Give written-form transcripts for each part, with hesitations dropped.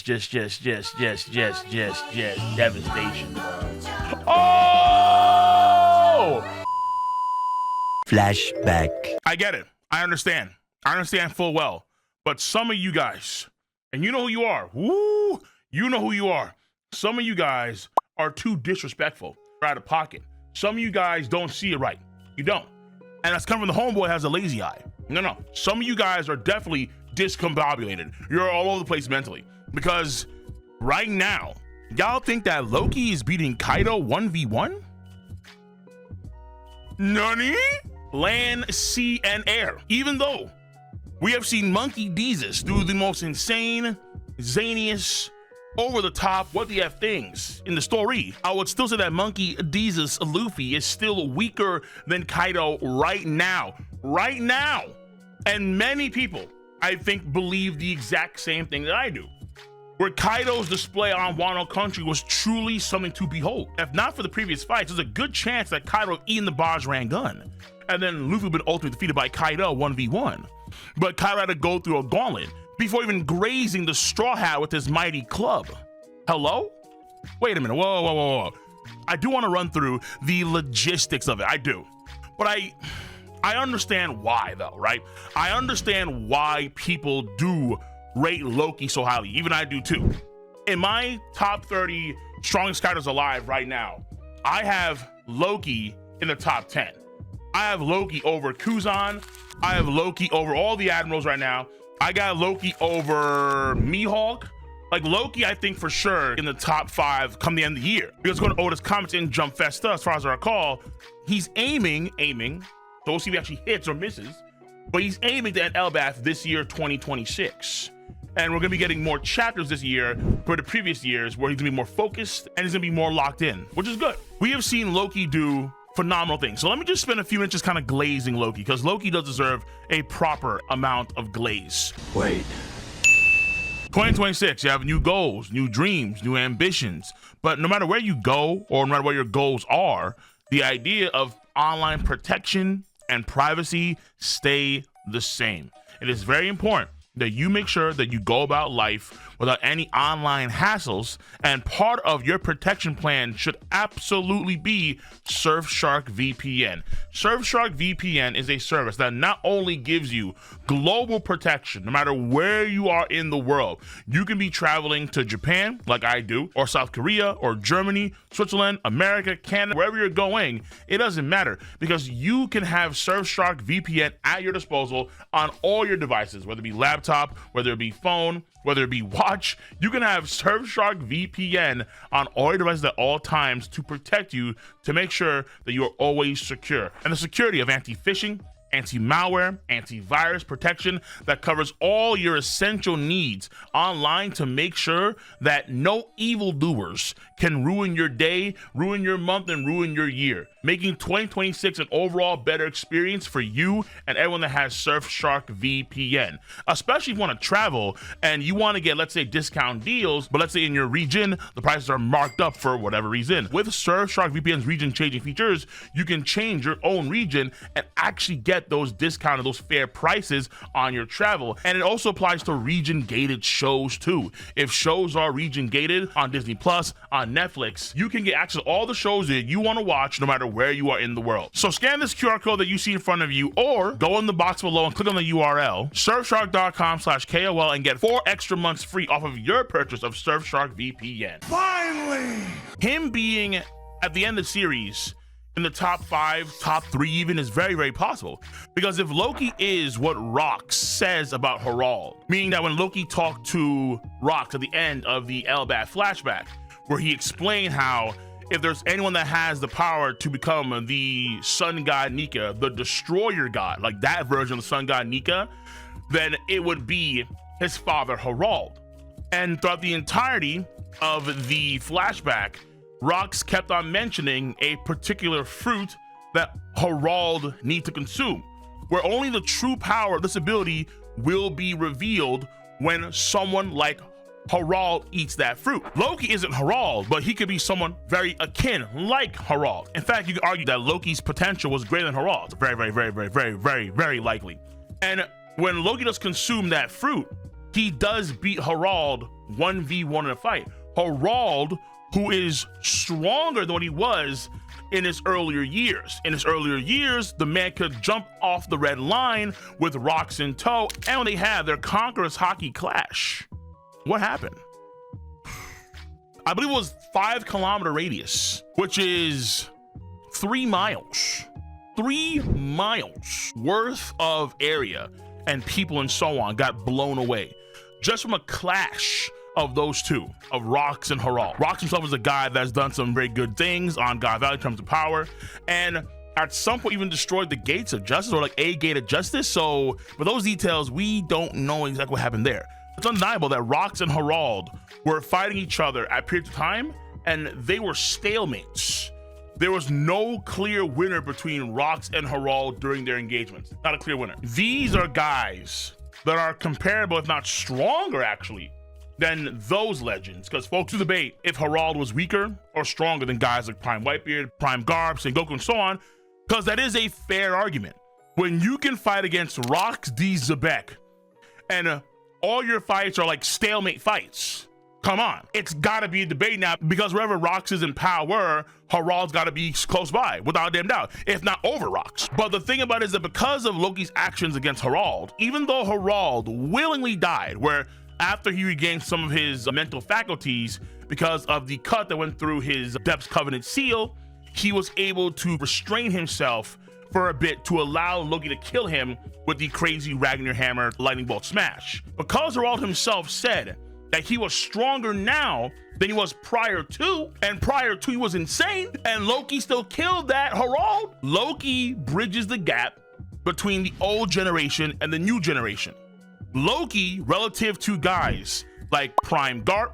devastation, bro. Oh! Flashback. I get it. I understand full well. But some of you guys, and you know who you are. Woo! You know who you are. Some of you guys are too disrespectful, out of pocket. Some of you guys don't see it right. You don't. And that's coming from the homeboy has a lazy eye. No. Some of you guys are definitely discombobulated. You're all over the place mentally. Because right now, y'all think that Loki is beating Kaido 1v1? Nani? Land, sea, and air. Even though we have seen Monkey Jesus do the most insane, zaniest, over the top, what the F things in the story, I would still say that Monkey Jesus Luffy is still weaker than Kaido right now. Right now. And many people, I think, believe the exact same thing that I do. Where Kaido's display on Wano Country was truly something to behold. If not for the previous fights, there's a good chance that Kaido would eaten the Bajran gun. And then Luffy would have been ultimately defeated by Kaido 1v1. But Kaido had to go through a gauntlet before even grazing the Straw Hat with his mighty club. Hello? Wait a minute, whoa. I do want to run through the logistics of it, I do. But I understand why though, right? I understand why people do rate Loki so highly, even I do too. In my top 30 strongest characters alive right now, I have Loki in the top 10. I have Loki over Kuzan. I have Loki over all the admirals right now. I got Loki over Mihawk. Like Loki, I think for sure in the top 5 come the end of the year. Because going to Otis Comics in Jump Festa, as far as I recall, he's aiming. So we'll see if he actually hits or misses. But he's aiming to end Elbaf this year, 2026. And we're gonna be getting more chapters this year for the previous years where he's gonna be more focused and he's gonna be more locked in, which is good. We have seen Loki do phenomenal things. So let me just spend a few minutes just kind of glazing Loki, because Loki does deserve a proper amount of glaze. Wait. 2026, you have new goals, new dreams, new ambitions. But no matter where you go or no matter what your goals are, the idea of online protection and privacy stay the same. It is very important that you make sure that you go about life without any online hassles, and part of your protection plan should absolutely be Surfshark VPN. Surfshark VPN is a service that not only gives you global protection, no matter where you are in the world. You can be traveling to Japan, like I do, or South Korea, or Germany, Switzerland, America, Canada, wherever you're going, it doesn't matter, because you can have Surfshark VPN at your disposal on all your devices, whether it be laptop, whether it be phone, whether it be watch. You can have Surfshark VPN on all your devices at all times to protect you, to make sure that you are always secure. And the security of anti-phishing, anti-malware, antivirus protection that covers all your essential needs online to make sure that no evildoers can ruin your day, ruin your month, and ruin your year, making 2026 an overall better experience for you and everyone that has Surfshark VPN. Especially if you want to travel and you want to get, let's say, discount deals, but let's say in your region, the prices are marked up for whatever reason. With Surfshark VPN's region changing features, you can change your own region and actually get those discounted, those fair prices on your travel. And it also applies to region gated shows too. If shows are region gated on Disney Plus, on Netflix, you can get access to all the shows that you want to watch no matter where you are in the world. So scan this QR code that you see in front of you, or go in the box below and click on the URL, surfshark.com/KOL, and get 4 extra months free off of your purchase of Surfshark VPN. Finally! Him being at the end of the series in the top 5, top 3 even, is very, very possible. Because if Loki is what Rox says about Harald, meaning that when Loki talked to Rox at the end of the Elbaf flashback, where he explained how if there's anyone that has the power to become the sun god Nika, the destroyer god, like that version of the sun god Nika, then it would be his father Harald. And throughout the entirety of the flashback, Rox kept on mentioning a particular fruit that Harald needs to consume, where only the true power of this ability will be revealed when someone like Harald eats that fruit. Loki isn't Harald, but he could be someone very akin like Harald. In fact, you could argue that Loki's potential was greater than Harald's. Very, very, very, very, very, very, very likely. And when Loki does consume that fruit, he does beat Harald 1v1 in a fight. Harald, who is stronger than what he was in his earlier years. In his earlier years, the man could jump off the red line with rocks in tow, and when they had their conqueror's hockey clash, what happened? I believe it was 5-kilometer radius, which is 3 miles. 3 miles worth of area and people and so on got blown away just from a clash of those two, of Rox and Harald. Rox himself is a guy that's done some very good things on God Valley in terms of power, and at some point even destroyed the gates of justice, or like a gate of justice. So for those details, we don't know exactly what happened there. It's undeniable that Rox and Harald were fighting each other at periods of time, and they were stalemates. There was no clear winner between Rox and Harald during their engagements. Not a clear winner. These are guys that are comparable, if not stronger actually, than those legends, because folks do debate if Harald was weaker or stronger than guys like Prime Whitebeard, Prime Garp, Sengoku, and so on, because that is a fair argument. When you can fight against Rox D. Zebek and all your fights are like stalemate fights, come on, it's gotta be a debate now, because wherever Rox is in power, Harald's gotta be close by, without a damn doubt, if not over Rox. But the thing about it is that because of Loki's actions against Harald, even though Harald willingly died, where after he regained some of his mental faculties because of the cut that went through his Depths Covenant seal, he was able to restrain himself for a bit to allow Loki to kill him with the crazy Ragnar Hammer lightning bolt smash. Because Harald himself said that he was stronger now than he was prior to, and prior to he was insane, and Loki still killed that Harald, Loki bridges the gap between the old generation and the new generation. Loki, relative to guys like Prime Garp,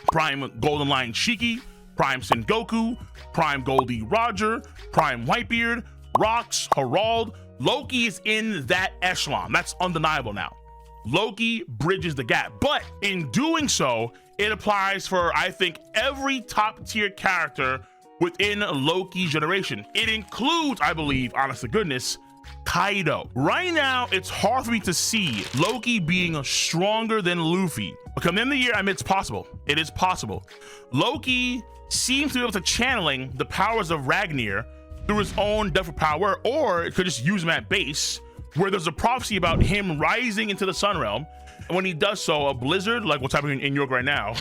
Prime Golden Lion Shiki, Prime Sengoku, Prime Goldie Roger, Prime Whitebeard, Rox, Harald, Loki is in that echelon. That's undeniable now. Loki bridges the gap, but in doing so, it applies for, I think, every top tier character within Loki's generation. It includes, I believe, honest to goodness, Kaido. Right now, it's hard for me to see Loki being stronger than Luffy. But come the end of the year, I mean, it's possible. It is possible. Loki seems to be able to channeling the powers of Ragnar through his own depth of power, or it could just use him at base, where there's a prophecy about him rising into the sun realm. And when he does so, a blizzard, like what's happening in New York right now,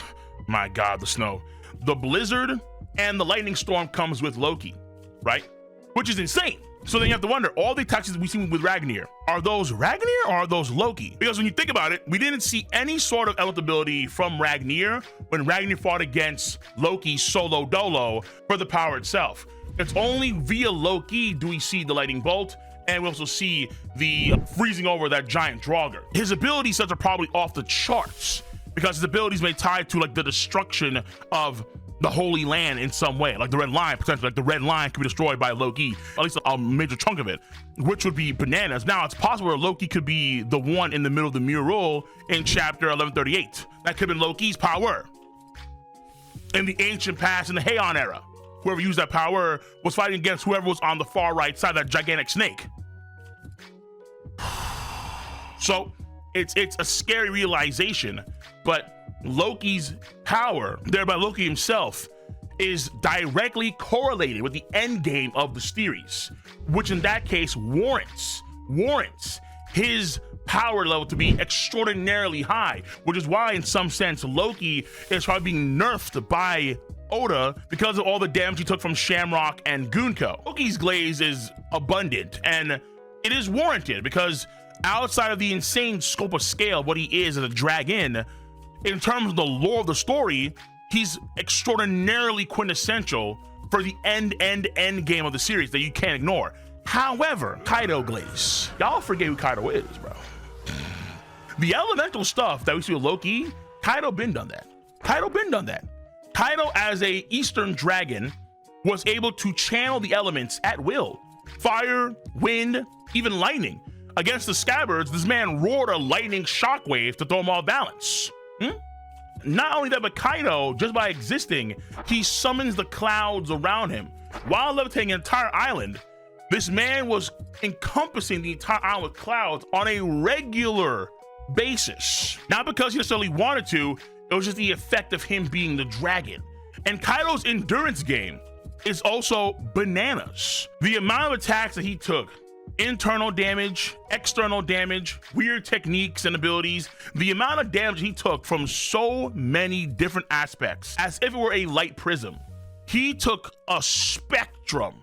my God, the snow, the blizzard and the lightning storm comes with Loki, right? Which is insane. So then you have to wonder, all the attacks we see with Ragnar, are those Ragnar or are those Loki? Because when you think about it, we didn't see any sort of element ability from Ragnar when Ragnar fought against Loki solo dolo for the power itself. It's only via Loki do we see the lightning bolt, and we also see the freezing over that giant Draugr. His ability sets are probably off the charts because his abilities may tie to like the destruction of the Holy Land in some way, like the Red Line, potentially, like the Red Line could be destroyed by Loki, at least a major chunk of it, which would be bananas. Now, it's possible Loki could be the one in the middle of the mural in chapter 1138. That could have been Loki's power. In the ancient past, in the Heian era, whoever used that power was fighting against whoever was on the far right side, that gigantic snake. So, it's a scary realization, but Loki's power, thereby Loki himself, is directly correlated with the end game of the series, which in that case warrants his power level to be extraordinarily high, which is why in some sense Loki is probably being nerfed by Oda because of all the damage he took from Shamrock and Gunko. Loki's glaze is abundant, and it is warranted because outside of the insane scope of scale of what he is as a dragon, in terms of the lore of the story, he's extraordinarily quintessential for the end game of the series that you can't ignore. However, Kaido glaze. Y'all forget who Kaido is, bro. The elemental stuff that we see with Loki, Kaido been done that. Kaido as a Eastern dragon was able to channel the elements at will. Fire, wind, even lightning. Against the Scabbards, this man roared a lightning shockwave to throw them off balance. Not only that, but Kaido, just by existing, he summons the clouds around him. While levitating an entire island, this man was encompassing the entire island with clouds on a regular basis. Not because he necessarily wanted to, it was just the effect of him being the dragon. And Kaido's endurance game is also bananas. The amount of attacks that he took, internal damage, external damage, weird techniques and abilities, the amount of damage he took from so many different aspects, as if it were a light prism. He took a spectrum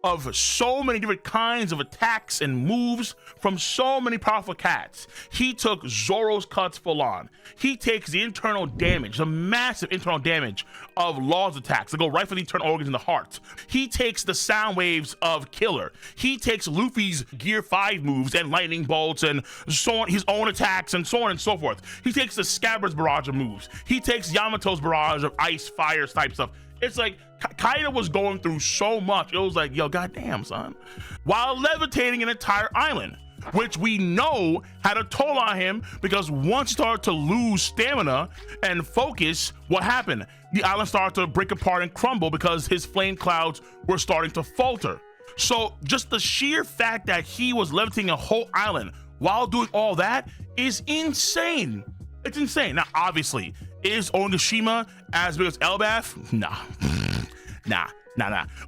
of so many different kinds of attacks and moves from so many powerful cats. He took Zoro's cuts full on. He takes the internal damage, the massive internal damage of Law's attacks that go right for the internal organs in the heart. He takes the sound waves of Killer. He takes Luffy's Gear 5 moves and lightning bolts and so on, his own attacks and so on and so forth. He takes the Scabbard's barrage of moves. He takes Yamato's barrage of ice, fire type stuff. It's like Kaido was going through so much. It was like, yo, goddamn, son. While levitating an entire island, which we know had a toll on him, because once he started to lose stamina and focus, what happened? The island started to break apart and crumble because his flame clouds were starting to falter. So just the sheer fact that he was levitating a whole island while doing all that is insane. It's insane. Now, obviously, is Onigashima as big as Elbaf? Nah.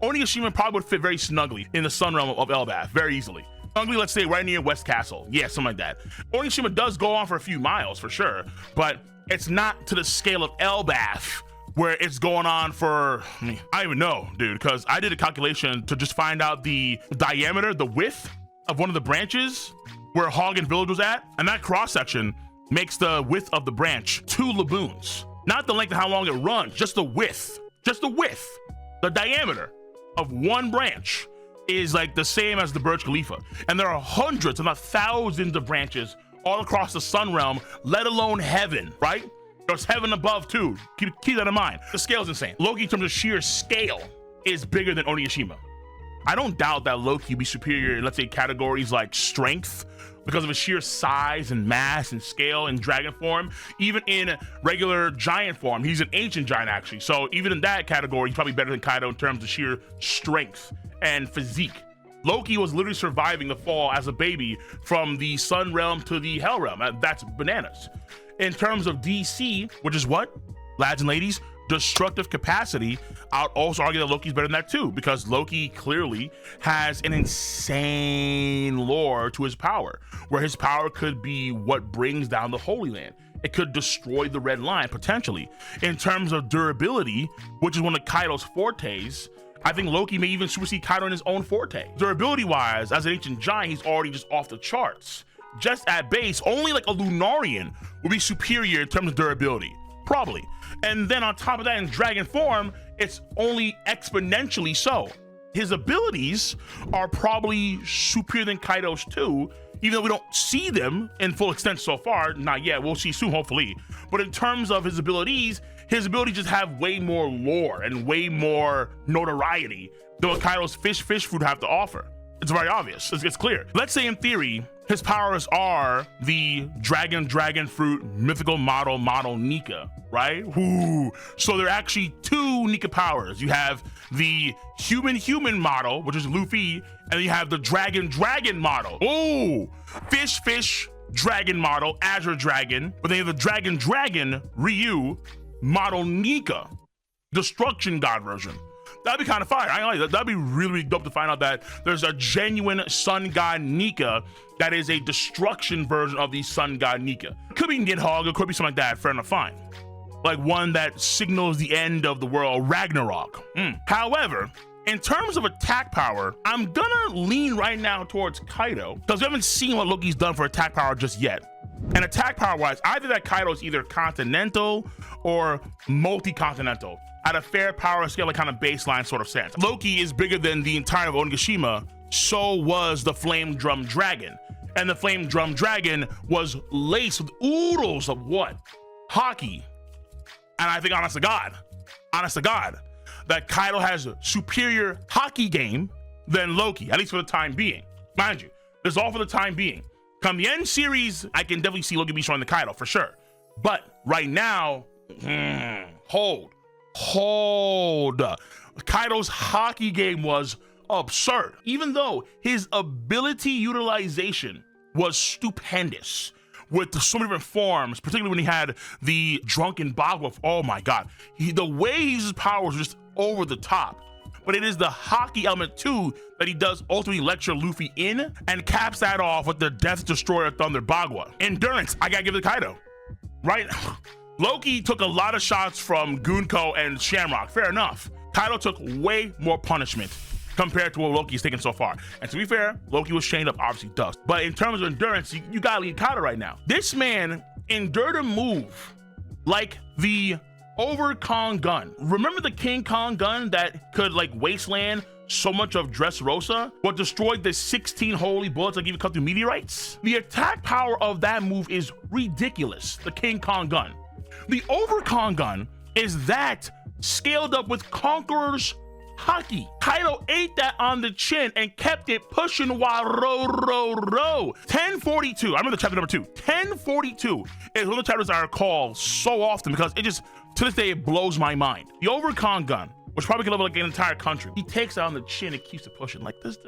Onigashima probably would fit very snugly in the sun realm of Elbaf, very easily. Snugly, let's say right near West Castle. Yeah, something like that. Onigashima does go on for a few miles for sure, but it's not to the scale of Elbaf, where it's going on for, I don't even know, dude, because I did a calculation to just find out the diameter, the width of one of the branches where Hagen Village was at, and that cross section makes the width of the branch 2 laboons. Not the length of how long it runs, just the width. Just the width. The diameter of one branch is like the same as the Burj Khalifa. And there are hundreds, if not thousands of branches all across the sun realm, let alone heaven, right? There's heaven above too. Keep that in mind. The scale's insane. Loki, in terms of sheer scale, is bigger than Onigashima. I don't doubt that Loki will be superior in, let's say, categories like strength, because of his sheer size and mass and scale in dragon form. Even in regular giant form, he's an ancient giant actually. So even in that category, he's probably better than Kaido in terms of sheer strength and physique. Loki was literally surviving the fall as a baby from the sun realm to the hell realm. That's bananas. In terms of DC, which is what, lads and ladies, destructive capacity, I'd also argue that Loki's better than that too, because Loki clearly has an insane lore to his power, where his power could be what brings down the Holy Land. It could destroy the Red Line potentially. In terms of durability, which is one of Kaido's fortes, I think Loki may even supersede Kaido in his own forte. Durability wise, as an ancient giant, he's already just off the charts. Just at base, only like a Lunarian would be superior in terms of durability. Probably. And then on top of that, in dragon form, it's only exponentially so. His abilities are probably superior than Kaido's too, even though we don't see them in full extent so far. Not yet. We'll see soon, hopefully. But in terms of his abilities just have way more lore and way more notoriety than what Kaido's fish food have to offer. It's very obvious. It's clear. Let's say in theory, his powers are the dragon fruit mythical model Nika, right? Ooh. So there are actually 2 Nika powers. You have the human model, which is Luffy, and then you have the dragon model. Oh, fish dragon model, Azure Dragon, but then you have the dragon Ryu model Nika, destruction god version. That'd be kind of fire. I ain't like that. That'd be really dope to find out that there's a genuine sun god Nika that is a destruction version of the sun god Nika. It could be Nidhogg, it could be something like that. Fair enough, fine. Like one that signals the end of the world, Ragnarok. However, in terms of attack power, I'm gonna lean right now towards Kaido, because we haven't seen what Loki's done for attack power just yet. And attack power wise, either that Kaido is either continental or multi-continental, at a fair power scale, like kind of baseline sort of sense. Loki is bigger than the entire of Onigashima, so was the Flame Drum Dragon. And the Flame Drum Dragon was laced with oodles of what? Hockey. And I think honest to God, that Kaido has a superior hockey game than Loki, at least for the time being. Mind you, this is all for the time being. Come the end series, I can definitely see Loki be showing the Kaido for sure. But right now, hold. Kaido's hockey game was absurd, even though his ability utilization was stupendous. with so many different forms, particularly when he had the drunken Bagua. Oh my God. The way he uses powers is just over the top. But it is the hockey element too that he does ultimately lecture Luffy in and caps that off with the Death Destroyer Thunder Bagua. Endurance, I gotta give it to Kaido, right? Loki took a lot of shots from Gunko and Shamrock, fair enough. Kaido took way more punishment compared to what Loki's taken so far. And to be fair, Loki was chained up, obviously dust. But in terms of endurance, you gotta lead Kaido right now. This man endured a move like the Over Kong gun. Remember the King Kong gun that could like wasteland so much of Dressrosa? What destroyed the 16 holy bullets that even cut through meteorites? The attack power of that move is ridiculous, the King Kong gun. The Over Kong gun is that scaled up with Conqueror's hockey. Kaido ate that on the chin and kept it pushing while row. 1042, I remember the chapter number 2. 1042 is one of the chapters I recall so often because it just, to this day, it blows my mind. The Overcon gun, which probably could level like an entire country, he takes it on the chin and keeps it pushing. Like this,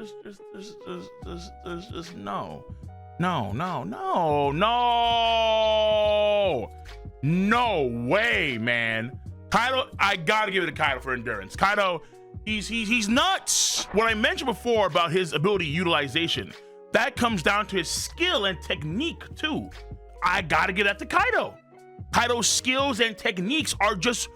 no way, man. Kaido, I gotta give it to Kaido for endurance. Kaido, he's nuts. What I mentioned before about his ability utilization, that comes down to his skill and technique too. I gotta give that to Kaido. Kaido's skills and techniques are just,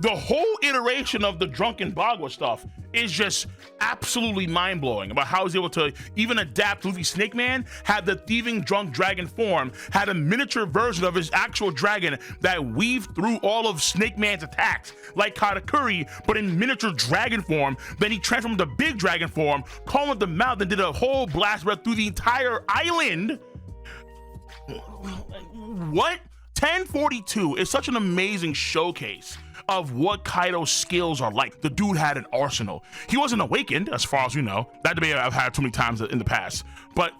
the whole iteration of the drunken Bagua stuff is just absolutely mind-blowing about how he's able to even adapt. Luffy Snake Man had the thieving drunk dragon form, had a miniature version of his actual dragon that weaved through all of Snake Man's attacks, like Katakuri, but in miniature dragon form. Then he transformed to big dragon form, calmed the mouth, and did a whole blast breath through the entire island. What? 1042 is such an amazing showcase of what Kaido's skills are like. The dude had an arsenal. He wasn't awakened, as far as we know. That debate I've had too many times in the past. But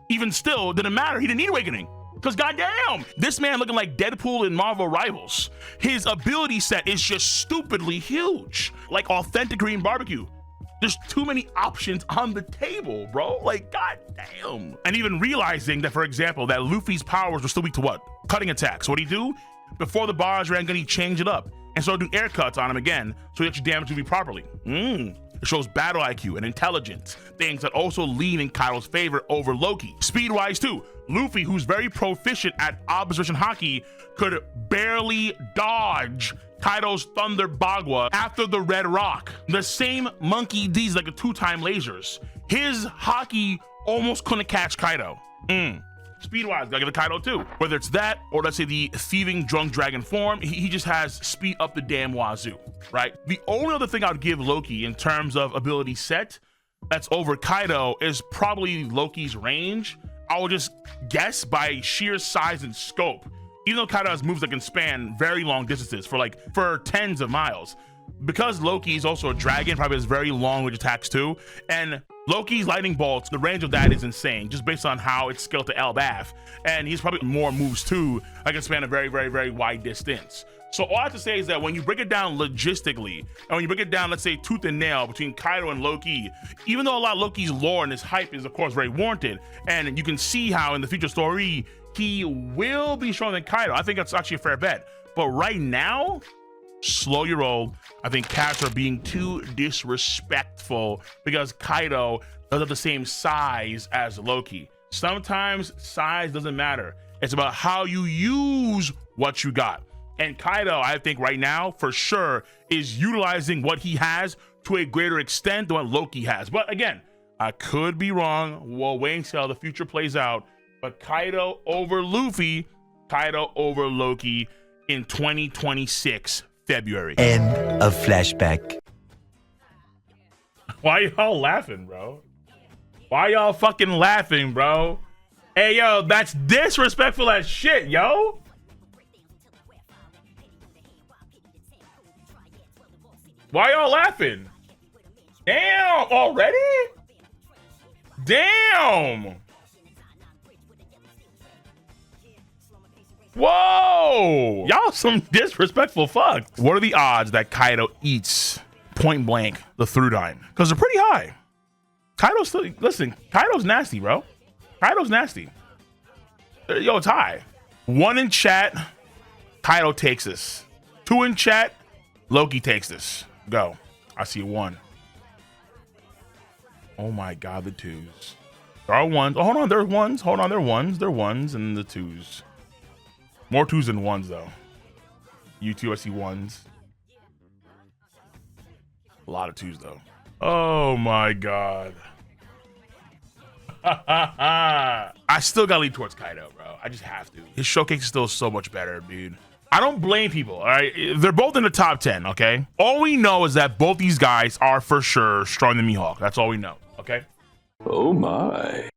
even still, it didn't matter. He didn't need awakening. Because goddamn, this man looking like Deadpool in Marvel Rivals. His ability set is just stupidly huge. Like authentic Korean barbecue. There's too many options on the table, bro. Like, goddamn. And even realizing that, for example, that Luffy's powers were still weak to what? Cutting attacks. So what'd he do? Before the barrage ran gun, he changed it up and started doing air cuts on him again so he actually damaged Luffy properly. It shows battle IQ and intelligence, things that also lean in Kaido's favor over Loki. Speed-wise too, Luffy, who's very proficient at observation hockey, could barely dodge Kaido's Thunder Bagua after the Red Rock. The same monkey D's like a 2-time lasers. His hockey almost couldn't catch Kaido. Speed-wise, gotta give it Kaido too. Whether it's that, or let's say the thieving drunk dragon form, he just has speed up the damn wazoo, right? The only other thing I'd give Loki in terms of ability set that's over Kaido is probably Loki's range. I will just guess by sheer size and scope. Even though Kaido has moves that can span very long distances for tens of miles. Because Loki is also a dragon, probably has very long range attacks too, and Loki's lightning bolts, the range of that is insane, just based on how it's scaled to Elbaf. And he's probably more moves too, that can span a very, very, very wide distance. So all I have to say is that when you break it down logistically, and when you break it down, let's say tooth and nail between Kaido and Loki, even though a lot of Loki's lore and his hype is of course very warranted, and you can see how in the future story, he will be stronger than Kaido. I think that's actually a fair bet. But right now, slow your roll. I think cats are being too disrespectful because Kaido doesn't have the same size as Loki. Sometimes size doesn't matter. It's about how you use what you got. And Kaido, I think right now, for sure, is utilizing what he has to a greater extent than what Loki has. But again, I could be wrong. We'll wait and see how the future plays out. But Kaido over Luffy, Kaido over Loki in 2026, February. End of flashback. Why y'all laughing, bro? Why y'all fucking laughing, bro? Hey, yo, that's disrespectful as shit, yo. Why y'all laughing? Damn, already? Damn. Whoa! Y'all some disrespectful fuck. What are the odds that Kaido eats point blank the Thrudine? Because they're pretty high. Kaido's still, listen, Kaido's nasty, bro. Kaido's nasty. Yo, tie. 1 in chat, Kaido takes this. 2 in chat, Loki takes this. Go. I see 1. Oh my God, the 2s. There are 1s. Oh, hold on, there are 1s. Hold on, there are 1s. There are 1s and the 2s. More 2s than 1s though. You 2, I see 1s. A lot of 2s though. Oh my God. I still gotta lean towards Kaido, bro. I just have to. His showcase is still so much better, dude. I don't blame people, all right? They're both in the top 10, okay? All we know is that both these guys are for sure stronger than Mihawk. That's all we know, okay? Oh my.